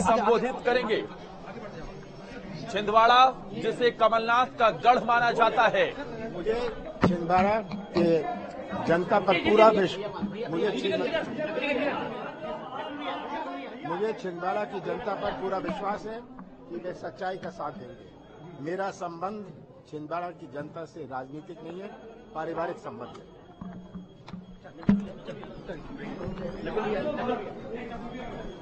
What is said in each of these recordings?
संबोधित करेंगे। छिंदवाड़ा जिसे कमलनाथ का गढ़ माना जाता है। मुझे छिंदवाड़ा के जनता पर पूरा मुझे छिंदवाड़ा की जनता पर पूरा विश्वास है कि वे सच्चाई का साथ देंगे। मेरा संबंध छिंदवाड़ा की जनता से राजनीतिक नहीं है, पारिवारिक संबंध है।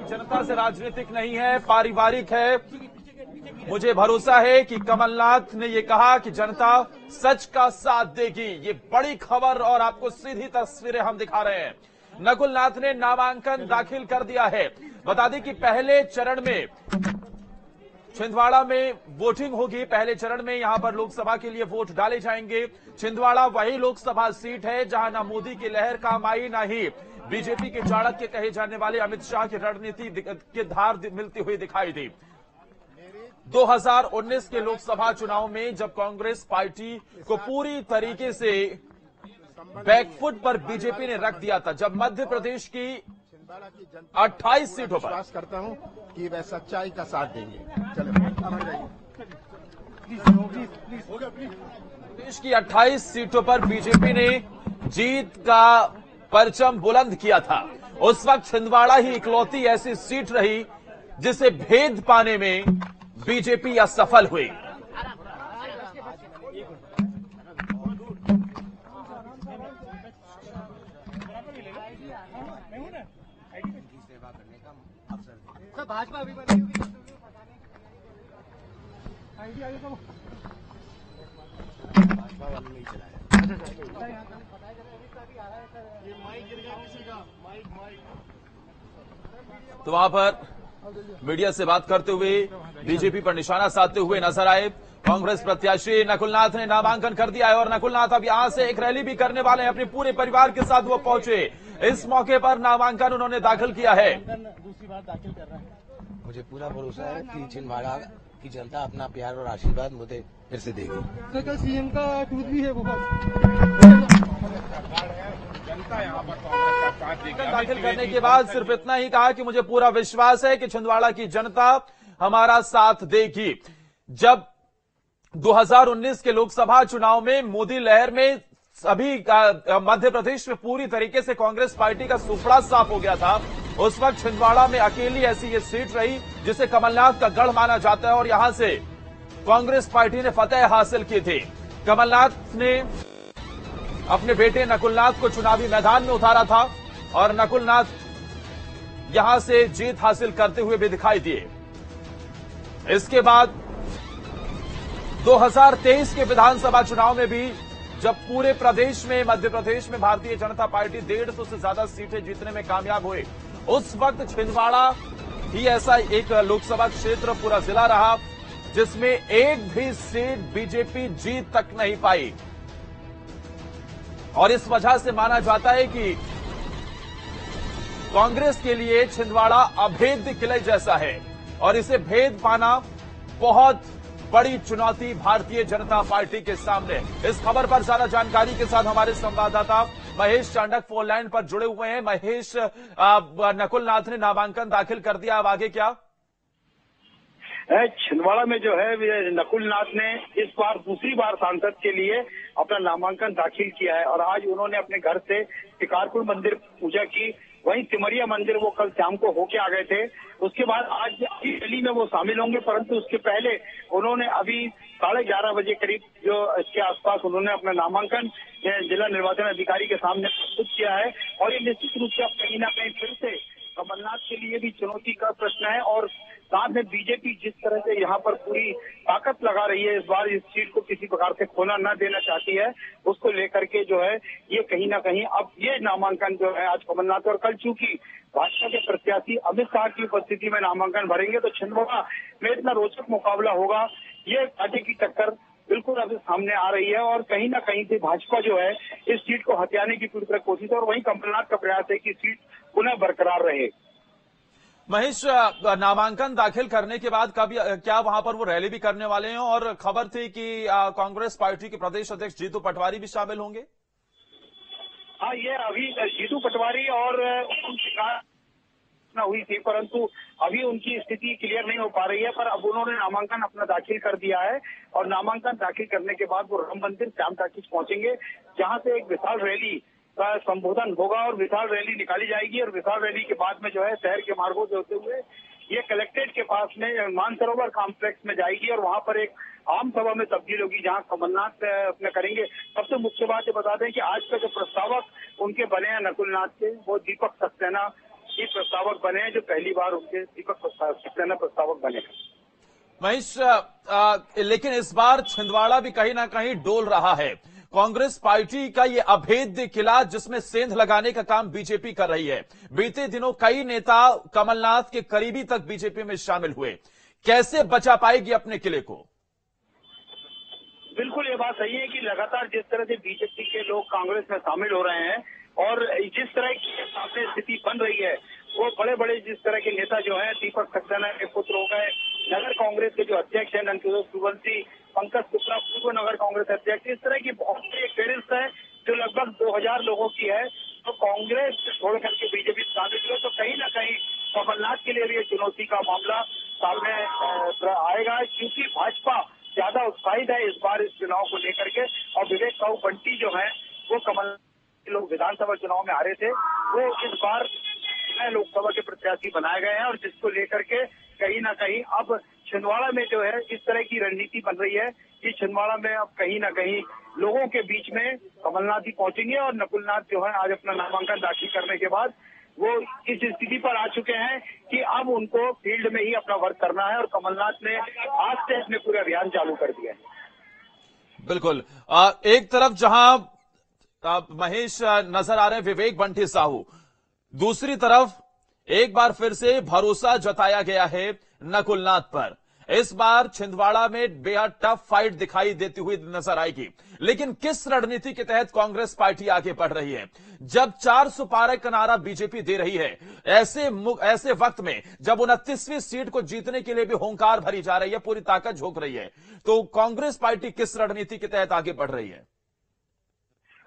जनता से राजनीतिक नहीं है, पारिवारिक है। मुझे भरोसा है कि कमलनाथ ने ये कहा कि जनता सच का साथ देगी। ये बड़ी खबर और आपको सीधी तस्वीरें हम दिखा रहे हैं। नकुल नाथ ने नामांकन दाखिल कर दिया है। बता दें कि पहले चरण में छिंदवाड़ा में वोटिंग होगी। पहले चरण में यहां पर लोकसभा के लिए वोट डाले जाएंगे। छिंदवाड़ा वही लोकसभा सीट है जहां ना मोदी की लहर काम आई, ना ही बीजेपी के चाणक्य कहे जाने वाले अमित शाह की रणनीति की धार मिलती हुई दिखाई दी। 2019 के लोकसभा चुनाव में जब कांग्रेस पार्टी को पूरी तरीके से बैकफुट पर बीजेपी ने रख दिया था, जब मध्य प्रदेश की 28 सीटों पर विश्वास करता हूं कि वह सच्चाई का साथ देंगे। देश की 28 सीटों पर बीजेपी ने जीत का परचम बुलंद किया था। उस वक्त छिंदवाड़ा ही इकलौती ऐसी सीट रही जिसे भेद पाने में बीजेपी असफल हुई। भाजपा अभी तो वहां पर मीडिया से बात करते हुए बीजेपी पर निशाना साधते हुए नजर आए कांग्रेस प्रत्याशी नकुलनाथ ने नामांकन कर दिया है और नकुलनाथ अब यहां से एक रैली भी करने वाले हैं। अपने पूरे परिवार के साथ वो पहुंचे। इस मौके पर नामांकन उन्होंने दाखिल किया है। दूसरी बार दाखिल कर रहा है। मुझे पूरा भरोसा है कि छिंदवाड़ा की जनता अपना प्यार और आशीर्वाद मुझे फिर से देगी। तो कल सीएम का ट्वीट भी है वो जनता यहाँ पर कांग्रेस का साथ देगी। दाखिल करने के बाद सिर्फ इतना ही कहा कि मुझे पूरा विश्वास है कि छिंदवाड़ा की जनता हमारा साथ देगी। जब 2019 के लोकसभा चुनाव में मोदी लहर में सभी मध्य प्रदेश में पूरी तरीके से कांग्रेस पार्टी का सुपड़ा साफ हो गया था, उस वक्त छिंदवाड़ा में अकेली ऐसी ये सीट रही जिसे कमलनाथ का गढ़ माना जाता है और यहां से कांग्रेस पार्टी ने फतेह हासिल की थी। कमलनाथ ने अपने बेटे नकुलनाथ को चुनावी मैदान में उतारा था और नकुलनाथ यहां से जीत हासिल करते हुए भी दिखाई दिए। इसके बाद 2023 के विधानसभा चुनाव में भी जब पूरे प्रदेश में मध्य प्रदेश में भारतीय जनता पार्टी 150 से ज्यादा सीटें जीतने में कामयाब हुए, उस वक्त छिंदवाड़ा ही ऐसा एक लोकसभा क्षेत्र पूरा जिला रहा जिसमें एक भी सीट बीजेपी जीत तक नहीं पाई। और इस वजह से माना जाता है कि कांग्रेस के लिए छिंदवाड़ा अभेद्य किले जैसा है और इसे भेद पाना बहुत बड़ी चुनौती भारतीय जनता पार्टी के सामने। इस खबर पर ज्यादा जानकारी के साथ हमारे संवाददाता महेश चांडक फोन लाइन पर जुड़े हुए हैं। महेश, नकुलनाथ ने नामांकन दाखिल कर दिया, अब आगे क्या? छिंदवाड़ा में जो है नकुलनाथ ने इस बार दूसरी बार सांसद के लिए अपना नामांकन दाखिल किया है और आज उन्होंने अपने घर से शिकारपुर मंदिर पूजा की। वहीं सिमरिया मंदिर वो कल शाम को होके आ गए थे। उसके बाद आज रैली में वो शामिल होंगे, परंतु उसके पहले उन्होंने अभी 11:30 बजे करीब जो इसके आसपास उन्होंने अपना नामांकन जिला निर्वाचन अधिकारी के सामने प्रस्तुत किया है। और ये निश्चित रूप से अब कहीं ना कहीं फिर से कमलनाथ के लिए भी चुनौती का प्रश्न है और साथ में बीजेपी जिस तरह से यहाँ पर पूरी ताकत लगा रही है, इस बार इस सीट को किसी प्रकार से खोना न देना चाहती है, उसको लेकर के जो है ये कहीं ना कहीं अब ये नामांकन जो है आज कमलनाथ और कल चूंकि भाजपा के प्रत्याशी अमित शाह की उपस्थिति में नामांकन भरेंगे तो छिंदवाड़ा में इतना रोचक मुकाबला होगा। ये कांटे की टक्कर बिल्कुल अभी सामने आ रही है और कहीं ना कहीं से भाजपा जो है इस सीट को हथियाने की पूरी तरह कोशिश है और वहीं कमलनाथ का प्रयास है कि सीट पुनः बरकरार रहे। महेश, नामांकन दाखिल करने के बाद क्या वहां पर वो रैली भी करने वाले हैं और खबर थी कि कांग्रेस पार्टी के प्रदेश अध्यक्ष जीतू पटवारी भी शामिल होंगे? हाँ, ये अभी जीतू पटवारी और हुई थी, परंतु अभी उनकी स्थिति क्लियर नहीं हो पा रही है, पर अब उन्होंने नामांकन अपना दाखिल कर दिया है और नामांकन दाखिल करने के बाद वो राम मंदिर श्याम टाकीज पहुंचेंगे, जहां से एक विशाल रैली का संबोधन होगा और विशाल रैली निकाली जाएगी। और विशाल रैली के बाद में जो है शहर के मार्गों से होते हुए ये कलेक्ट्रेट के पास में मानसरोवर कॉम्प्लेक्स में जाएगी और वहां पर एक आम सभा में तब्दील होगी, जहां कमलनाथ अपने करेंगे। सबसे मुख्य बात ये बता दें कि आज का जो प्रस्तावक उनके बने हैं नकुलनाथ के, वो दीपक सक्सेना ही प्रस्तावक बने हैं, जो पहली बार उनके दीपक सक्सेना प्रस्तावक बने हैं। महेश, लेकिन इस बार छिंदवाड़ा भी कहीं ना कहीं डोल रहा है। कांग्रेस पार्टी का ये अभेद्य किला जिसमें सेंध लगाने का काम बीजेपी कर रही है। बीते दिनों कई नेता कमलनाथ के करीबी तक बीजेपी में शामिल हुए। कैसे बचा पाएगी अपने किले को? बिल्कुल ये बात सही है कि लगातार जिस तरह से बीजेपी के लोग कांग्रेस में शामिल हो रहे हैं और जिस तरह की सामने स्थिति बन रही है, वो बड़े बड़े जिस तरह के नेता जो हैं, दीपक सक्सेना के पुत्र हो गए, नगर कांग्रेस के जो अध्यक्ष हैं नंदकिशोर सुवंशी, पंकज शुक्ला पूर्व नगर कांग्रेस अध्यक्ष, इस तरह की बहुत सी एक फेरिस्त है जो लगभग 2000 लोगों की है। तो कांग्रेस छोड़ करके बीजेपी शामिल हुए तो कहीं ना कहीं कमलनाथ के लिए भी चुनौती का मामला सामने आएगा, क्योंकि भाजपा ज्यादा उत्साहित है इस बार इस चुनाव को लेकर के। और विवेक साहू बंटी जो है वो कमल लोग विधानसभा चुनाव में हारे थे, वो इस बार लोकसभा के प्रत्याशी बनाए गए हैं और जिसको लेकर के कहीं ना कहीं अब छिंदवाड़ा में जो है इस तरह की रणनीति बन रही है कि छिंदवाड़ा में अब कहीं ना कहीं लोगों के बीच में कमलनाथ ही पहुंचेंगे। और नकुलनाथ जो है आज अपना नामांकन दाखिल करने के बाद वो इस स्थिति पर आ चुके हैं कि अब उनको फील्ड में ही अपना वर्क करना है और कमलनाथ ने आज से अपने पूरे अभियान चालू कर दिया है। बिल्कुल, एक तरफ जहां महेश नजर आ रहे हैं विवेक बंटी साहू, दूसरी तरफ एक बार फिर से भरोसा जताया गया है नकुलनाथ पर। इस बार छिंदवाड़ा में बेहद टफ फाइट दिखाई देती हुई नजर आएगी, लेकिन किस रणनीति के तहत कांग्रेस पार्टी आगे बढ़ रही है? जब 400 पार का नारा बीजेपी दे रही है, ऐसे वक्त में जब 29वीं सीट को जीतने के लिए भी हुंकार भरी जा रही है, पूरी ताकत झोंक रही है, तो कांग्रेस पार्टी किस रणनीति के तहत आगे बढ़ रही है?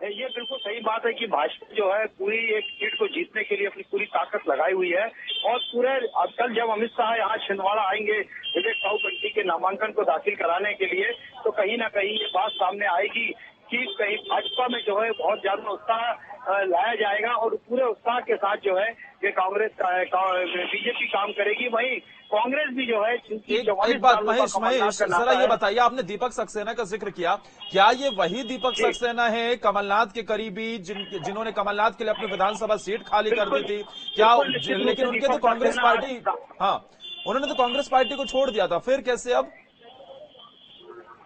ये बिल्कुल सही बात है कि भाजपा जो है पूरी एक सीट को जीतने के लिए अपनी पूरी ताकत लगाई हुई है। और पूरे अब कल जब अमित शाह यहाँ छिंदवाड़ा आएंगे विवेक साहू बंटी के नामांकन को दाखिल कराने के लिए, तो कहीं ना कहीं ये बात सामने आएगी कि कहीं भाजपा में जो है बहुत ज्यादा उत्साह लाया जाएगा और पूरे उत्साह के साथ जो है ये कांग्रेस बीजेपी काम करेगी। वहीं कांग्रेस भी जो है एक बात महेश जरा ये बताइए, आपने दीपक सक्सेना का जिक्र किया, क्या ये वही दीपक सक्सेना है कमलनाथ के करीबी जिन्होंने कमलनाथ के लिए अपनी विधानसभा सीट खाली कर दी थी क्या? लेकिन उनके तो कांग्रेस पार्टी, हाँ उन्होंने तो कांग्रेस पार्टी को छोड़ दिया था, फिर कैसे अब?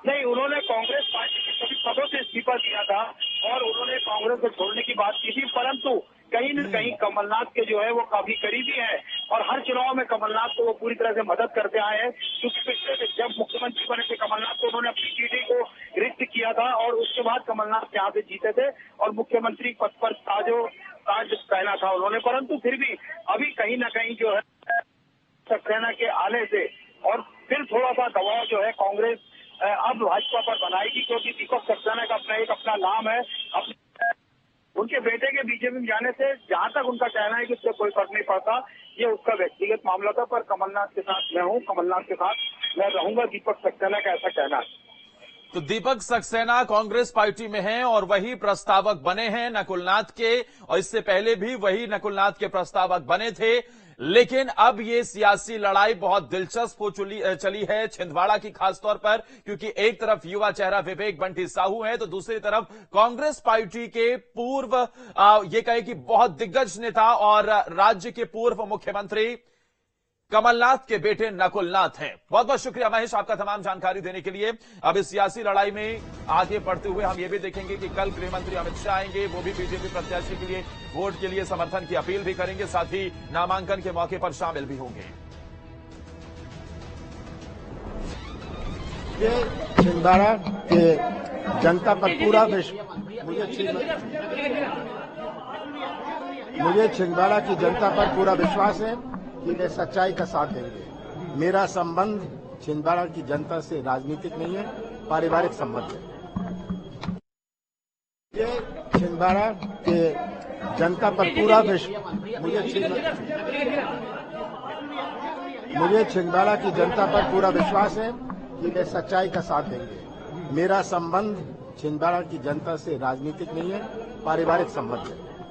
नहीं, उन्होंने कांग्रेस पार्टी के सभी पदों से इस्तीफा दिया था और उन्होंने कांग्रेस को छोड़ने की बात की थी, परंतु कहीं न कहीं कमलनाथ के जो है वो काफी करीबी है और हर चुनाव में कमलनाथ को वो पूरी तरह से मदद करते आए हैं। क्योंकि पिछले जब मुख्यमंत्री बने थे कमलनाथ, तो उन्होंने अपनी सीटें को रिक्त किया था और उसके बाद कमलनाथ यहाँ से जीते थे और मुख्यमंत्री पद पर ताज पहना था उन्होंने। परंतु फिर भी अभी कहीं ना कहीं जो है सक्सेना के आने से और फिर थोड़ा सा दबाव जो है कांग्रेस अब भाजपा पर बनाएगी, क्योंकि दीपक सक्सेना का अपना नाम है। उनके बेटे के बीजेपी में जाने से जहां तक उनका कहना है कि उससे कोई फर्क नहीं पड़ता, ये उसका व्यक्तिगत मामला था, पर कमलनाथ के साथ मैं हूं, कमलनाथ के साथ मैं रहूंगा, दीपक सक्सेना का ऐसा कहना है। तो दीपक सक्सेना कांग्रेस पार्टी में हैं और वही प्रस्तावक बने हैं नकुलनाथ के, और इससे पहले भी वही नकुलनाथ के प्रस्तावक बने थे। लेकिन अब ये सियासी लड़ाई बहुत दिलचस्प हो चली है छिंदवाड़ा की, खासतौर पर क्योंकि एक तरफ युवा चेहरा विवेक बंटी साहू है, तो दूसरी तरफ कांग्रेस पार्टी के पूर्व ये कहे कि बहुत दिग्गज नेता और राज्य के पूर्व मुख्यमंत्री कमलनाथ के बेटे नकुलनाथ हैं। बहुत बहुत शुक्रिया महेश आपका तमाम जानकारी देने के लिए। अब इस सियासी लड़ाई में आगे बढ़ते हुए हम ये भी देखेंगे कि कल गृहमंत्री अमित शाह आएंगे, वो भी बीजेपी प्रत्याशी के लिए वोट के लिए समर्थन की अपील भी करेंगे, साथ ही नामांकन के मौके पर शामिल भी होंगे। ये छिंदवाड़ा के जनता पर पूरा मुझे छिंदवाड़ा की जनता पर पूरा विश्वास है कि वे सच्चाई का साथ देंगे। मेरा संबंध छिंदवाड़ा की जनता से राजनीतिक नहीं है, पारिवारिक संबंध है। ये छिंदवाड़ा के जनता पर पूरा विश्वास मुझे छिंदवाड़ा की जनता पर पूरा विश्वास है कि वे सच्चाई का साथ देंगे। मेरा संबंध छिंदवाड़ा की जनता से राजनीतिक नहीं है, पारिवारिक संबंध है।